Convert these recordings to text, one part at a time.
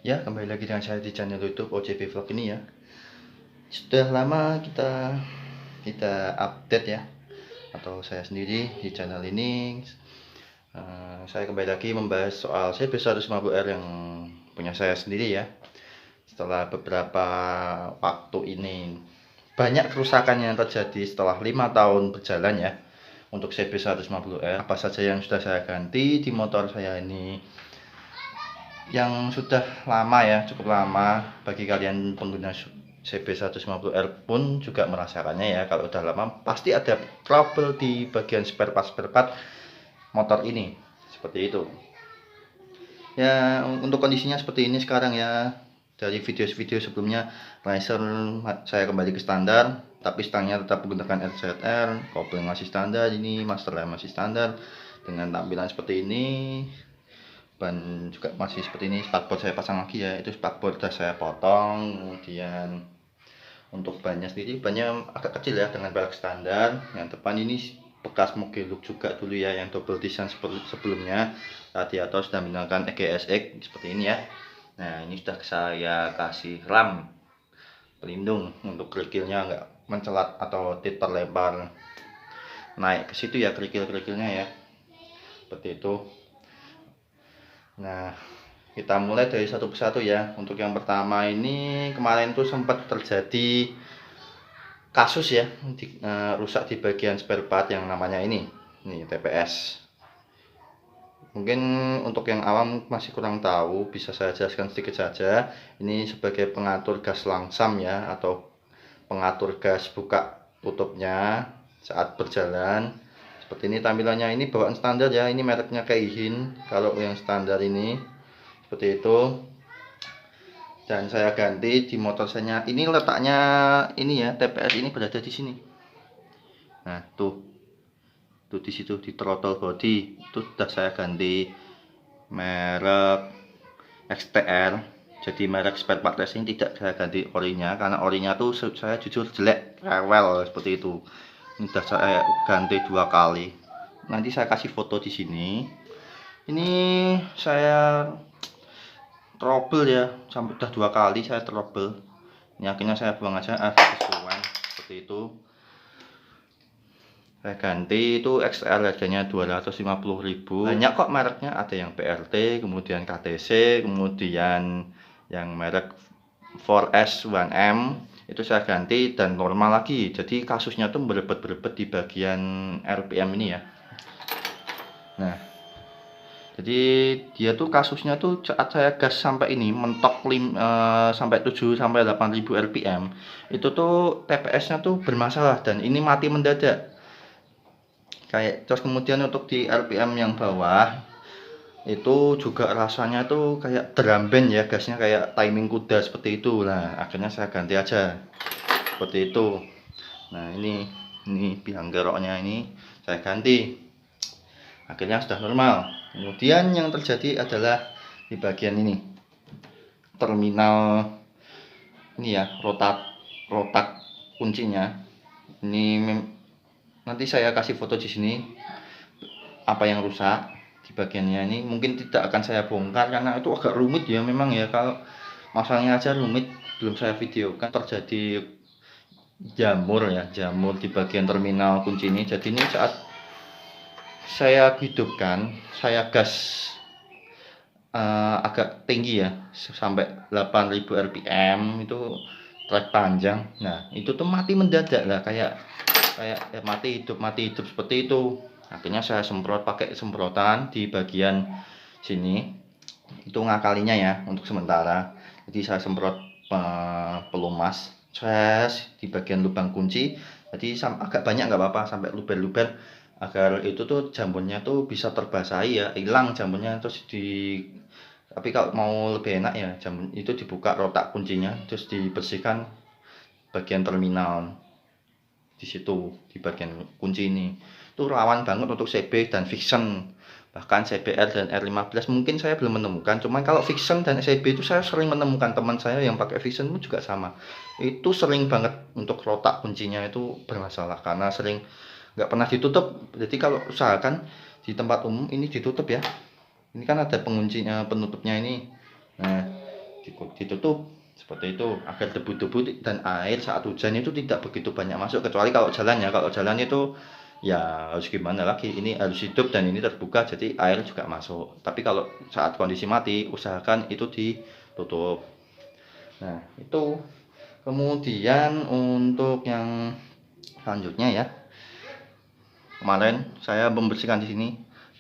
Ya, kembali lagi dengan saya di channel YouTube OJP Vlog ini ya. Sudah lama kita update ya, atau saya sendiri di channel ini. Saya kembali lagi membahas soal CB150R yang punya saya sendiri ya. Setelah beberapa waktu ini banyak kerusakan yang terjadi setelah 5 tahun berjalan ya. Untuk CB150R, apa saja yang sudah saya ganti di motor saya ini, yang sudah lama ya, cukup lama. Bagi kalian pengguna CB150R pun juga merasakannya ya. Kalau udah lama pasti ada trouble di bagian spare part motor ini, seperti itu ya. Untuk kondisinya seperti ini sekarang ya. Dari video-video sebelumnya Racer saya kembali ke standar, tapi stangnya tetap menggunakan RZR, kopling masih standar, ini master masih standar dengan tampilan seperti ini. Ban juga masih seperti ini. Spakbor saya pasang lagi ya, itu spakbor sudah saya potong. Kemudian untuk bannya sendiri, bannya agak kecil ya dengan velg standar. Yang depan ini bekas moge look juga dulu ya, yang double design seperti sebelumnya. Radiator sudah menggunakan EGSX seperti ini ya. Nah, ini sudah saya kasih ram pelindung untuk kerikilnya nggak mencelat atau terlempar naik ke situ ya, kerikil-kerikilnya ya, seperti itu. Nah, kita mulai dari satu persatu ya. Untuk yang pertama ini, kemarin tuh sempat terjadi kasus ya, rusak di bagian spare part yang namanya ini TPS. Mungkin untuk yang awam masih kurang tahu, bisa saya jelaskan sedikit saja. Ini sebagai pengatur gas langsam ya, atau pengatur gas buka tutupnya saat berjalan. Seperti ini tampilannya, ini bawaan standar ya, ini mereknya Keihin. Kalau yang standar ini seperti itu. Dan saya ganti di motor saya. Ini letaknya ini ya, TPS ini berada di sini. Nah, tuh di situ di throttle body itu sudah saya ganti merek XTR. Jadi merek spare part racing, tidak saya ganti orinya karena orinya tuh saya jujur jelek, rewel seperti itu. Ini sudah saya ganti 2 kali. Nanti saya kasih foto di sini. Ini saya trouble ya, sampai udah 2 kali saya trouble. Ini akhirnya saya buang aja, kesuwen seperti itu. Saya ganti itu XL, harganya 250.000. Banyak kok mereknya, ada yang BRT, kemudian KTC, kemudian yang merek 4S 1M itu saya ganti dan normal lagi. Jadi kasusnya tuh berebet-berebet di bagian RPM ini ya. Nah, jadi dia tuh kasusnya tuh saat saya gas sampai ini mentok sampai 7 sampai 8.000 rpm, itu tuh TPS-nya tuh bermasalah dan ini mati mendadak. Terus kemudian untuk di RPM yang bawah itu juga rasanya tuh kayak drum band ya, gasnya kayak timing kuda seperti itu. Nah, akhirnya saya ganti aja seperti itu. Nah, ini biang geroknya ini saya ganti, akhirnya sudah normal. Kemudian yang terjadi adalah di bagian ini, terminal ini ya, rotak kuncinya ini. Nanti saya kasih foto di sini apa yang rusak di bagiannya ini. Mungkin tidak akan saya bongkar karena itu agak rumit ya, memang ya. Kalau masalahnya aja rumit, belum saya videokan. Terjadi jamur ya, jamur di bagian terminal kunci ini. Jadi ini saat saya hidupkan, saya gas agak tinggi ya, sampai 8.000 rpm itu trek panjang. Nah, itu tuh mati mendadak lah, kayak mati hidup seperti itu. Akhirnya saya semprot pakai semprotan di bagian sini, itu ngakalinya ya untuk sementara. Jadi saya semprot pelumas di bagian lubang kunci. Jadi agak banyak nggak apa-apa, sampai luber-luber, agar itu tuh jamurnya tuh bisa terbasahi ya, hilang jamurnya. Tapi kalau mau lebih enak ya, jamur itu dibuka rotak kuncinya, terus dibersihkan bagian terminal di situ, di bagian kunci ini. Itu rawan banget untuk CB dan Vixion, bahkan CBR dan R15 mungkin saya belum menemukan. Cuman kalau Vixion dan CB itu saya sering menemukan, teman saya yang pakai Vixion pun juga sama, itu sering banget untuk rotak kuncinya itu bermasalah karena sering nggak pernah ditutup. Jadi kalau usahakan di tempat umum ini ditutup ya. Ini kan ada penguncinya, penutupnya ini. Nah, ditutup seperti itu agar debu-debu dan air saat hujan itu tidak begitu banyak masuk, kecuali kalau jalan ya. Kalau jalan itu ya harus gimana lagi, ini harus hidup dan ini terbuka jadi air juga masuk. Tapi kalau saat kondisi mati usahakan itu ditutup. Nah itu. Kemudian untuk yang selanjutnya ya, kemarin saya membersihkan di sini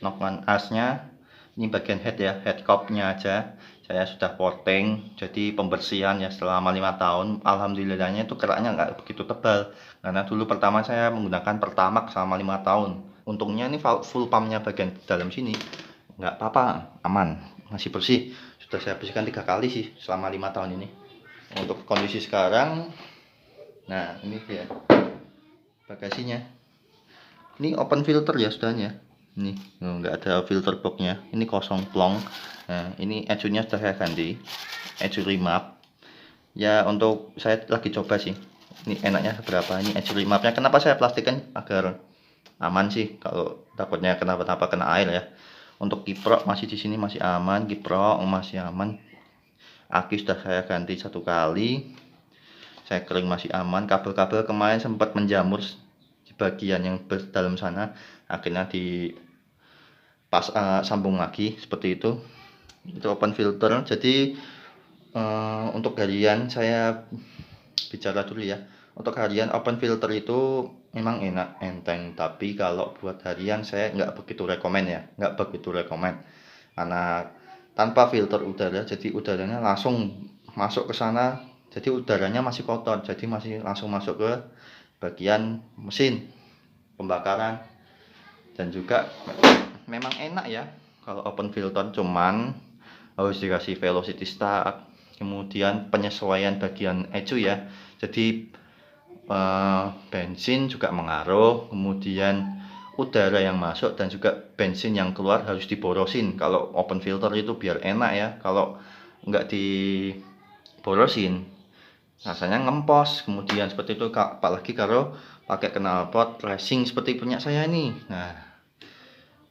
noken asnya. Ini bagian head ya, head copnya aja saya sudah coating. Jadi pembersihan ya selama 5 tahun, alhamdulillahnya itu keraknya nggak begitu tebal, karena dulu pertama saya menggunakan Pertamax selama 5 tahun. Untungnya ini full pumpnya bagian dalam sini nggak apa-apa, aman, masih bersih. Sudah saya bersihkan 3 kali sih selama 5 tahun ini. Untuk kondisi sekarang, nah ini ya bagasinya, ini open filter ya sudahnya. Ini nggak ada filter boxnya, ini kosong plong. Nah ini ecunya sudah saya ganti, ecu remap ya. Untuk saya lagi coba sih ini enaknya seberapa. Ini ecu remapnya kenapa saya plastikan, agar aman sih kalau takutnya kenapa-napa kena air ya. Untuk kiprok masih di sini masih aman, kiprok masih aman. Aki sudah saya ganti 1 kali, saya kering masih aman. Kabel-kabel kemarin sempat menjamur di bagian yang dalam sana, akhirnya di sambung lagi seperti itu. Itu open filter. Jadi untuk harian saya bicara dulu ya. Untuk harian open filter itu memang enak, enteng. Tapi kalau buat harian saya nggak begitu rekomen ya, nggak begitu rekomen. Karena tanpa filter udara, jadi udaranya langsung masuk ke sana. Jadi udaranya masih kotor, jadi masih langsung masuk ke bagian mesin pembakaran. Dan juga memang enak ya kalau open filter, cuman harus dikasih velocity start, kemudian penyesuaian bagian ecu ya. Jadi bensin juga mengaruh, kemudian udara yang masuk dan juga bensin yang keluar harus diborosin. Kalau open filter itu biar enak ya, kalau nggak diborosin rasanya ngempos. Kemudian seperti itu, apalagi kalau pakai knalpot racing seperti punya saya ini. Nah,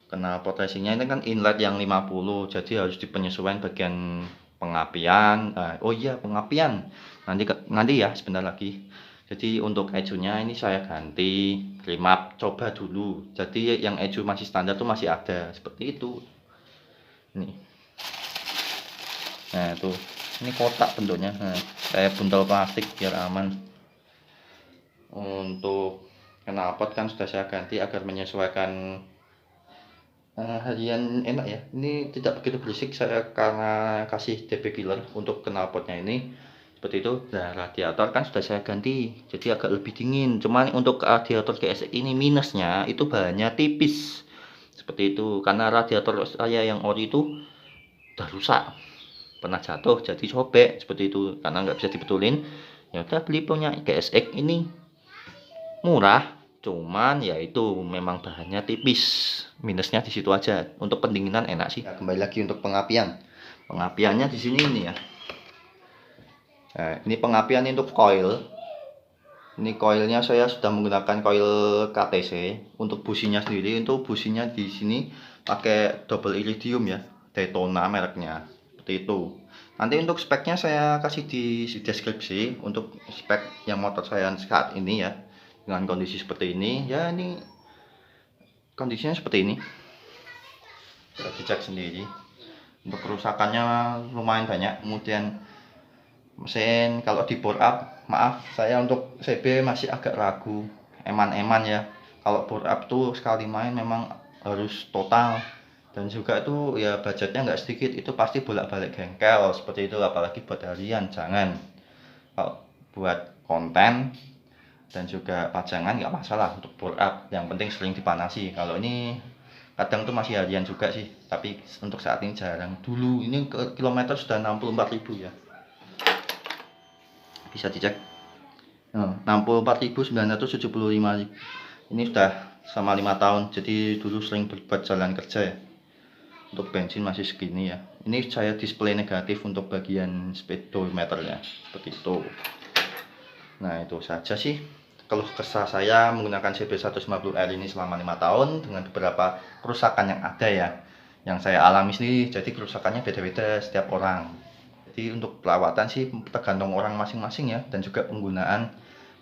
knalpot racingnya ini kan inlet yang 50, jadi harus dipenyesuaian bagian pengapian. Oh iya, pengapian nanti ya sebentar lagi. Jadi untuk ecunya ini saya ganti remap, coba dulu. Jadi yang ecu masih standar tuh masih ada seperti itu. Nih. Nah, tuh. Ini kotak bentuknya. Nah, saya buntel plastik biar aman. Untuk knalpot kan sudah saya ganti agar menyesuaikan harian enak ya. Ini tidak begitu berisik saya karena kasih DP killer untuk knalpotnya ini. Seperti itu. Nah, radiator kan sudah saya ganti, jadi agak lebih dingin. Cuman untuk radiator GSX ini minusnya itu bahannya tipis. Seperti itu, karena radiator saya yang ori itu udah rusak, pernah jatuh jadi sobek seperti itu, karena nggak bisa dibetulin. Ya udah beli punya GSX ini, murah, cuman ya itu memang bahannya tipis. Minusnya di situ aja. Untuk pendinginan enak sih. Nah, kembali lagi untuk pengapian. Pengapiannya di sini ini ya. Nah, ini pengapian untuk coil. Ini coilnya saya sudah menggunakan coil KTC. Untuk businya sendiri, untuk businya di sini pakai double iridium ya, Daytona mereknya. Seperti itu. Nanti untuk speknya saya kasih di deskripsi untuk spek yang motor saya saat ini ya. Dengan kondisi seperti ini ya, ini kondisinya seperti ini, bisa dicek sendiri. Untuk kerusakannya lumayan banyak. Kemudian mesin kalau di bore up, maaf saya untuk CB masih agak ragu, eman-eman ya. Kalau bore up tuh sekali main memang harus total, dan juga itu ya budgetnya nggak sedikit, itu pasti bolak-balik bengkel seperti itu. Apalagi buat harian jangan. Kalau buat konten dan juga pajangan nggak masalah untuk bore up, yang penting sering dipanasi. Kalau ini kadang tuh masih harian juga sih, tapi untuk saat ini jarang. Dulu ini ke kilometer sudah 64.000 ya, bisa dicek. 64.975. Ini sudah sama 5 tahun, jadi dulu sering berbuat jalan kerja ya. Untuk bensin masih segini ya. Ini saya display negatif untuk bagian speedometernya seperti itu. Nah, itu saja sih keluh kesah saya menggunakan CB150R ini selama 5 tahun, dengan beberapa kerusakan yang ada ya, yang saya alami sendiri. Jadi kerusakannya beda-beda setiap orang. Jadi untuk perawatan sih tergantung orang masing-masing ya, dan juga penggunaan.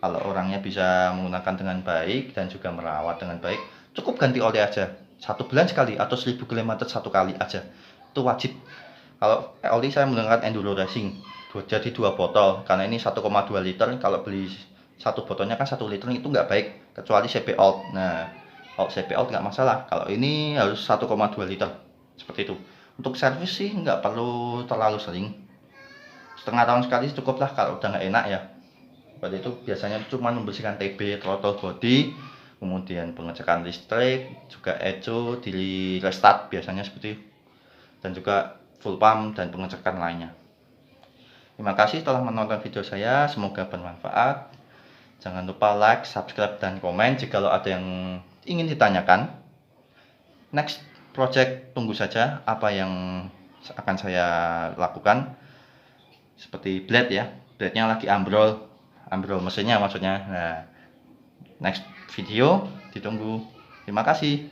Kalau orangnya bisa menggunakan dengan baik dan juga merawat dengan baik, cukup ganti oli aja 1 bulan sekali atau 1000 km 1 kali aja, itu wajib. Kalau oli saya menggunakan Enduro Racing, jadi 2 botol, karena ini 1,2 liter. Kalau beli satu botolnya kan 1 liter, itu nggak baik kecuali CP Out. Nah, kalau CP Out nggak masalah, kalau ini harus 1,2 liter seperti itu. Untuk servis sih nggak perlu terlalu sering, setengah tahun sekali cukup lah kalau udah nggak enak ya. Pada itu biasanya cuma membersihkan TB, throttle body, kemudian pengecekan listrik, juga eco, di restart biasanya seperti itu, dan juga full pump dan pengecekan lainnya. Terima kasih telah menonton video saya, semoga bermanfaat. Jangan lupa like, subscribe, dan komen jika ada yang ingin ditanyakan. Next project, tunggu saja apa yang akan saya lakukan. Seperti blade ya, blade-nya lagi ambrol mesinnya maksudnya. Nah, next video ditunggu. Terima kasih.